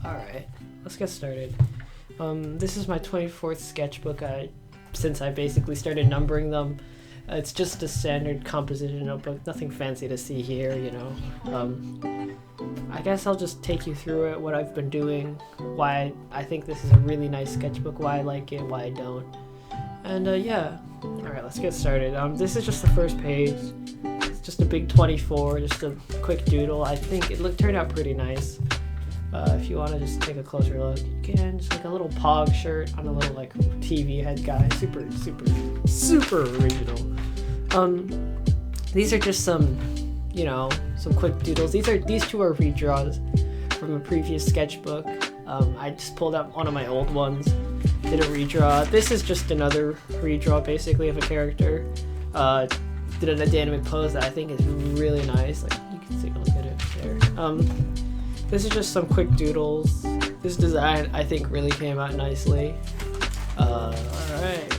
Alright, let's get started. This is my 24th sketchbook since I basically started numbering them. It's just a standard composition notebook, nothing fancy to see here, you know. I guess I'll just take you through it, what I've been doing, why I think this is a really nice sketchbook, why I like it, why I don't. And yeah, alright, let's get started. This is just the first page. It's just a big 24, just a quick doodle. I think it turned out pretty nice. If you want to just take a closer look, you can. Just like a little pog shirt on a little like TV head guy. Super original. These are just some, you know, some quick doodles. These two are redraws from a previous sketchbook. I just pulled out one of my old ones, did a redraw. This is just another redraw basically of a character. Did an dynamic pose that I think is really nice. Like you can take a look at it there. This is just some quick doodles. This design I think really came out nicely. Alright,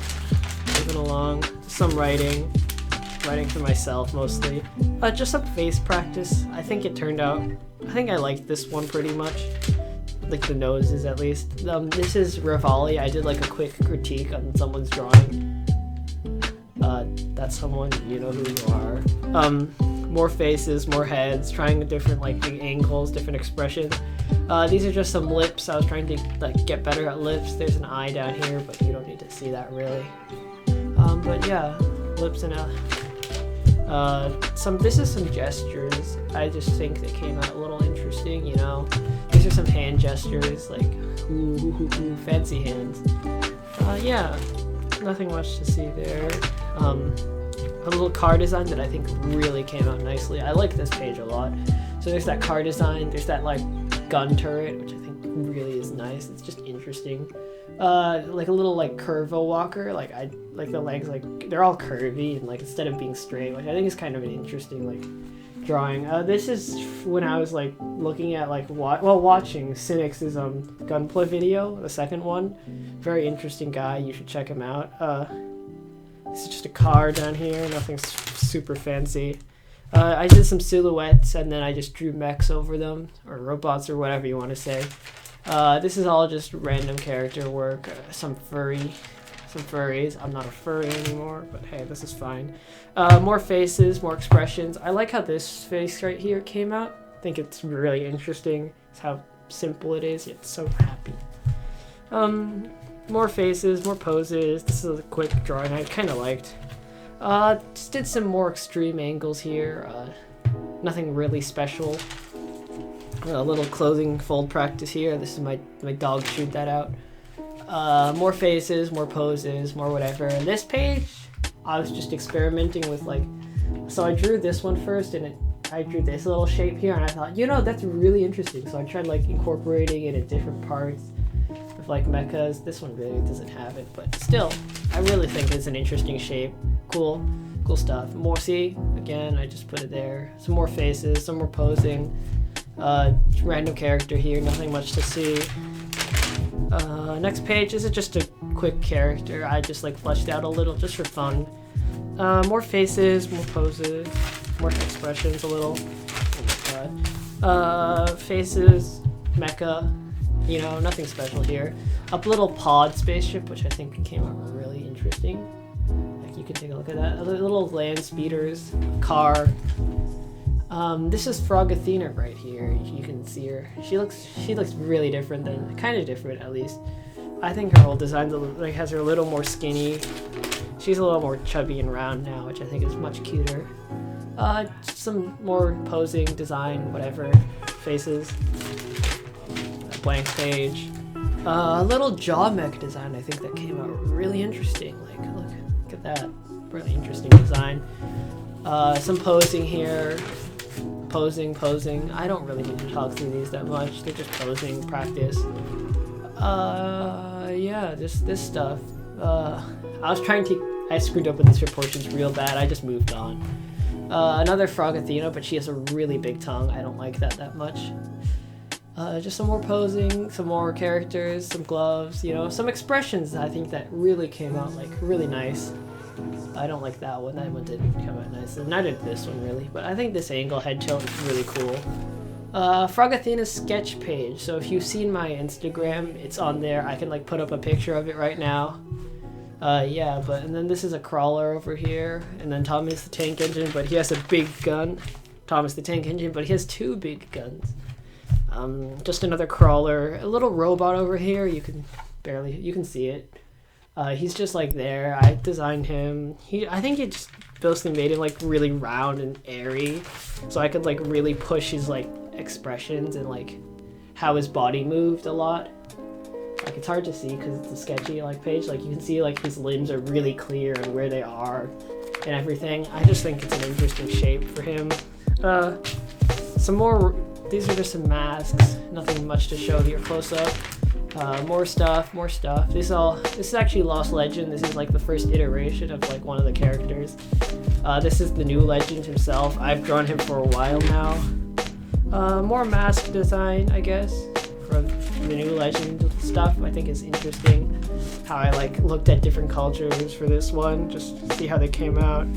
moving along. Some writing for myself mostly. Just some face practice. I think it turned out, I think I liked this one pretty much. Like the noses at least. This is Rivali. I did like a quick critique on someone's drawing. That's someone, you know who you are. More faces, more heads, trying different like angles, different expressions. These are just some lips. I was trying to like get better at lips. There's an eye down here, but you don't need to see that really. But yeah, lips and this is some gestures. I just think they came out a little interesting, you know. These are some hand gestures, like ooh, fancy hands. Yeah, nothing much to see there. A little car design that I think really came out nicely. I like this page a lot. So there's that car design, there's that like gun turret, which I think really is nice. It's just interesting. Like a little like curvo walker, like the legs, like they're all curvy and like instead of being straight, which I think is kind of an interesting like drawing. This is when I was like looking at like watching Cynic's gunplay video, the second one. Very interesting guy, you should check him out. This is just a car down here, nothing super fancy. I did some silhouettes and then I just drew mechs over them, or robots, or whatever you want to say. This is all just random character work, some furries. I'm not a furry anymore, but hey, this is fine. More faces, more expressions. I like how this face right here came out. I think it's really interesting. It's how simple it is, yet so happy. More faces, more poses. This is a quick drawing I kind of liked. Just did some more extreme angles here. Nothing really special. A little clothing fold practice here. This is my dog chewed that out. More faces, more poses, more whatever. And this page, I was just experimenting with like, so I drew this one first and I drew this little shape here and I thought, you know, that's really interesting. So I tried like incorporating it in different parts. Like mechas. This one really doesn't have it, but still I really think it's an interesting shape. Cool stuff. More, see, again, I just put it there. Some more faces, some more posing. Random character here, nothing much to see. Next page, this is just a quick character I just like fleshed out a little just for fun. More faces, more poses, more expressions a little. Oh my god. Faces, mecha. You know, nothing special here. A little pod spaceship, which I think came out really interesting. Like you can take a look at that. Little land speeders, car. This is Frog Athena right here. You can see her. She looks really different kind of different at least. I think her whole design like has her a little more skinny. She's a little more chubby and round now, which I think is much cuter. Some more posing design, whatever. Faces. Blank page. A little jaw mech design I think that came out really interesting. Like look at that, really interesting design. Some posing here, posing. I don't really need to talk through these that much. They're just posing practice. Yeah, just this stuff. I screwed up with these proportions real bad. I just moved on. Another Frog Athena, but she has a really big tongue. I don't like that much. Just some more posing, some more characters, some gloves, you know, some expressions I think that really came out like really nice. I don't like that one didn't come out nice, and neither did this one really, but I think this angle head tilt is really cool. Frogathena's sketch page. So if you've seen my Instagram, it's on there. I can like put up a picture of it right now. Yeah, and then this is a crawler over here, and then Thomas the Tank Engine, but he has a big gun. Thomas the Tank Engine, but he has 2 big guns. Just another crawler, a little robot over here. You can see it. He's just like there. I designed him. I think he just mostly made him like really round and airy, so I could like really push his like expressions and like how his body moved a lot. Like it's hard to see because it's a sketchy like page. Like you can see like his limbs are really clear and where they are and everything. I just think it's an interesting shape for him. Some more. These are just some masks. Nothing much to show here close up. More stuff. This is actually Lost Legend. This is like the first iteration of like one of the characters. This is the new Legend himself. I've drawn him for a while now. More mask design, I guess, from the new Legend stuff. I think is interesting. How I like looked at different cultures for this one, just to see how they came out.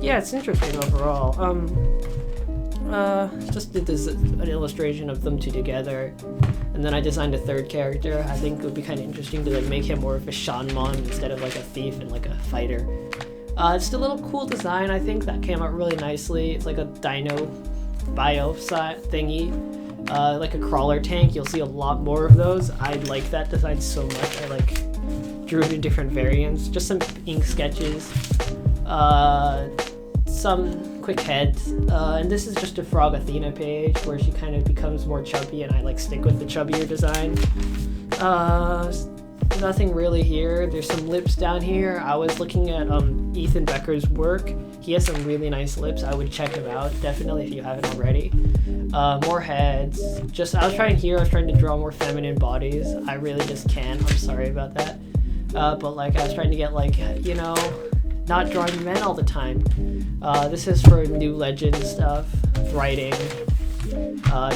Yeah, it's interesting overall. Just did an illustration of them 2 together, and then I designed a 3rd character. I think it would be kind of interesting to like make him more of a shaman instead of like a thief and like a fighter. Just a little cool design. I think that came out really nicely. It's like a dino bio thingy, like a crawler tank. You'll see a lot more of those. I like that design so much. I like drew it in different variants. Just some ink sketches. Some quick heads, and this is just a Frogathena page where she kind of becomes more chubby, and I like stick with the chubbier design. Nothing really here. There's some lips down here. I was looking at Ethan Becker's work. He has some really nice lips. I would check him out definitely if you haven't already. More heads. I was trying to draw more feminine bodies. I really just can't. I'm sorry about that. But like I was trying to get like, you know, not drawing men all the time. This is for new Legend stuff, writing,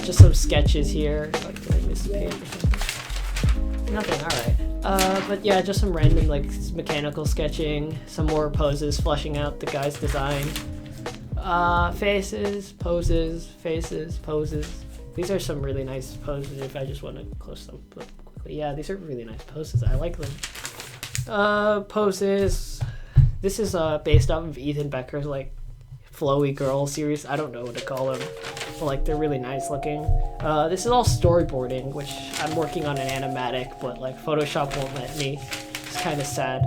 just some sketches here. Like, did I miss a page or something? Nothing, alright. But yeah, just some random like mechanical sketching, some more poses, fleshing out the guy's design. Faces, poses, poses. These are some really nice poses if I just want to close them up quickly. Yeah, these are really nice poses. I like them. Poses. This is based off of Ethan Becker's like flowy girl series. I don't know what to call them, but like they're really nice looking. This is all storyboarding, which I'm working on an animatic, but like Photoshop won't let me. It's kind of sad.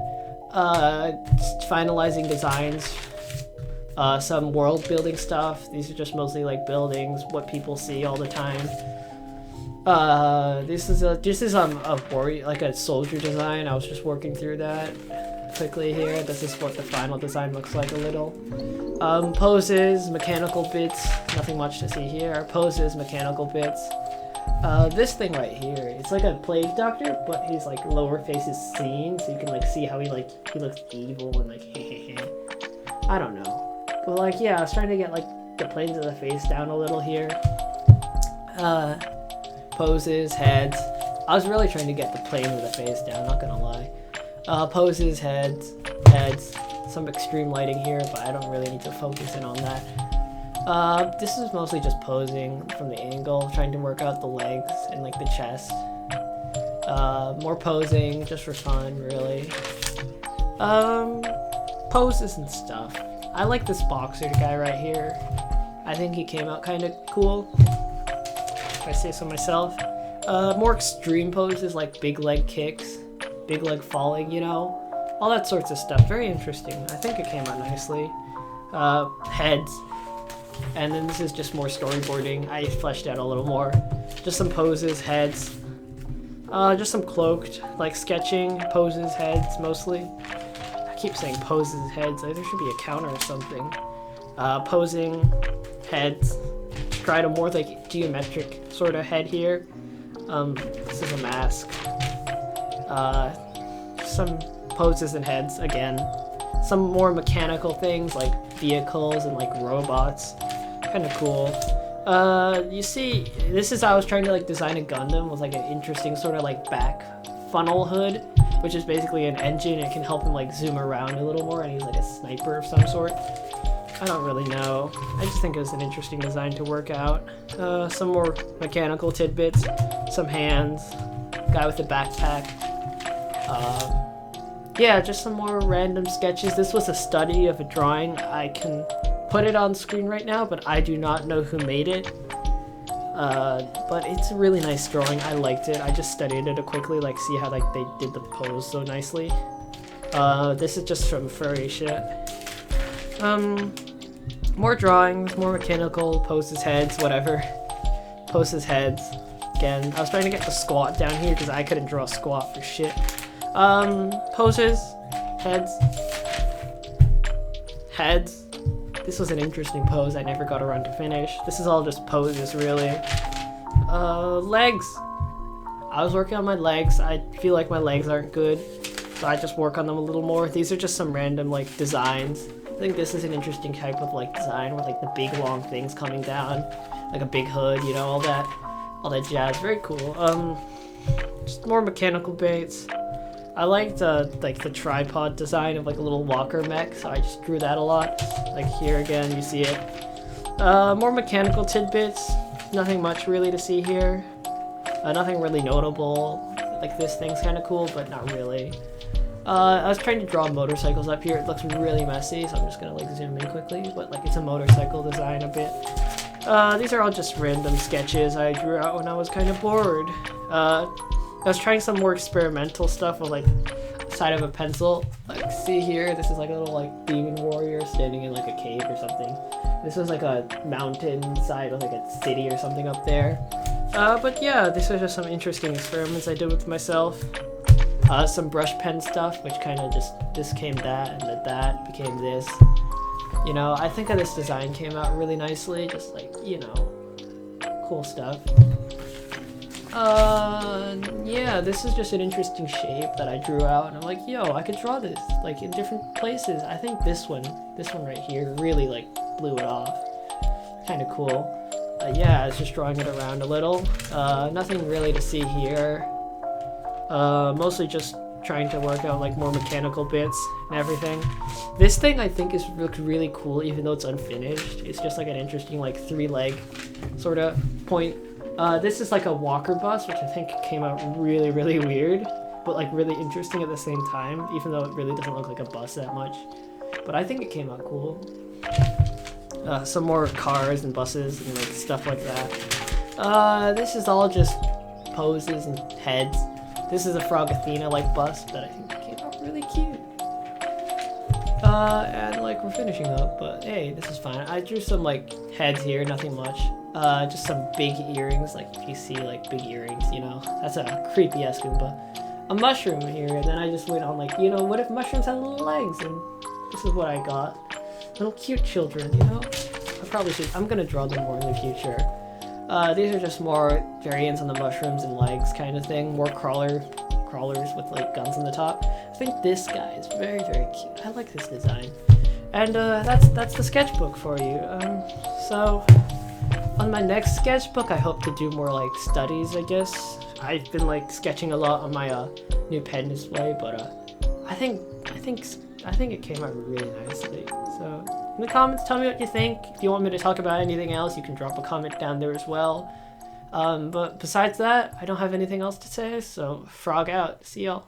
Finalizing designs. Some world building stuff. These are just mostly like buildings, what people see all the time. This is a warrior, like a soldier design. I was just working through that quickly here. This is what the final design looks like a little. Poses, mechanical bits, nothing much to see here. Poses, mechanical bits. This thing right here, it's like a plague doctor, but his like lower face is seen, so you can like see how he looks evil and like I don't know. But like yeah, I was trying to get like the planes of the face down a little here. Poses, heads. I was really trying to get the plane of the face down, not gonna lie. Poses, heads, some extreme lighting here, but I don't really need to focus in on that. This is mostly just posing from the angle, trying to work out the legs and like the chest. More posing, just for fun, really. Poses and stuff. I like this boxer guy right here. I think he came out kind of cool, if I say so myself. More extreme poses like big leg kicks. Big leg falling, you know, all that sorts of stuff. Very interesting. I think it came out nicely. Heads, and then this is just more storyboarding. I fleshed out a little more. Just some poses, heads. Just some cloaked, like sketching poses, heads mostly. I keep saying poses, heads. There should be a counter or something. Posing, heads. Tried a more like geometric sort of head here. This is a mask. Some poses and heads again. Some more mechanical things like vehicles and like robots. Kind of cool. You see, this is how I was trying to like design a Gundam with like an interesting sort of like back funnel hood, which is basically an engine. It can help him like zoom around a little more, and he's like a sniper of some sort. I don't really know. I just think it was an interesting design to work out. Some more mechanical tidbits, some hands, guy with a backpack. Yeah, just some more random sketches. This was a study of a drawing. I can put it on screen right now, but I do not know who made it. But it's a really nice drawing. I liked it. I just studied it quickly, like see how like they did the pose so nicely. This is just from furry shit. More drawings, more mechanical, poses, heads, whatever. Poses, heads. Again, I was trying to get the squat down here because I couldn't draw a squat for shit. Poses, heads. Heads. This was an interesting pose I never got around to finish. This is all just poses, really. Legs. I was working on my legs. I feel like my legs aren't good, so I just work on them a little more. These are just some random, like, designs. I think this is an interesting type of, like, design with, like, the big, long things coming down. Like a big hood, you know, all that jazz. Very cool. Just more mechanical baits. I liked like the tripod design of like a little walker mech, so I just drew that a lot. Like here again, you see it. More mechanical tidbits. Nothing much really to see here. Nothing really notable. Like this thing's kind of cool, but not really. I was trying to draw motorcycles up here. It looks really messy, so I'm just gonna like zoom in quickly. But like it's a motorcycle design a bit. These are all just random sketches I drew out when I was kind of bored. I was trying some more experimental stuff with like side of a pencil. Like see here, this is like a little like demon warrior standing in like a cave or something. This was like a mountain side of like a city or something up there. But yeah, these are just some interesting experiments I did with myself. Some brush pen stuff, which kind of just, this came that, and then that became this. You know, I think this design came out really nicely, just like, you know, cool stuff. Yeah, this is just an interesting shape that I drew out, and I'm like, yo, I could draw this, like, in different places. I think this one right here really, like, blew it off. Kind of cool. Yeah, I was just drawing it around a little. Nothing really to see here. Mostly just trying to work out, like, more mechanical bits and everything. This thing, I think, looks really cool, even though it's unfinished. It's just, like, an interesting, like, three-leg sort of point. This is like a walker bus, which I think came out really, really weird, but like really interesting at the same time, even though it really doesn't look like a bus that much. But I think it came out cool. Some more cars and buses and like stuff like that. This is all just poses and heads. This is a Frog Athena like bus that I think came out really cute. And like we're finishing up, but hey, this is fine. I drew some like heads here, nothing much. Just some big earrings, like if you see like big earrings, you know, that's a creepy ass Goomba. A mushroom here, and then I just went on like, you know, what if mushrooms had little legs? And this is what I got. Little cute children, you know? I probably should, I'm gonna draw them more in the future. These are just more variants on the mushrooms and legs kind of thing. More crawlers with like guns on the top. I think this guy is very, very cute. I like this design. And that's the sketchbook for you. So on my next sketchbook, I hope to do more like studies, I guess. I've been like sketching a lot on my new pen display, but I think it came out really nicely. So in the comments, tell me what you think. If you want me to talk about anything else, you can drop a comment down there as well. But besides that, I don't have anything else to say, so frog out. See y'all.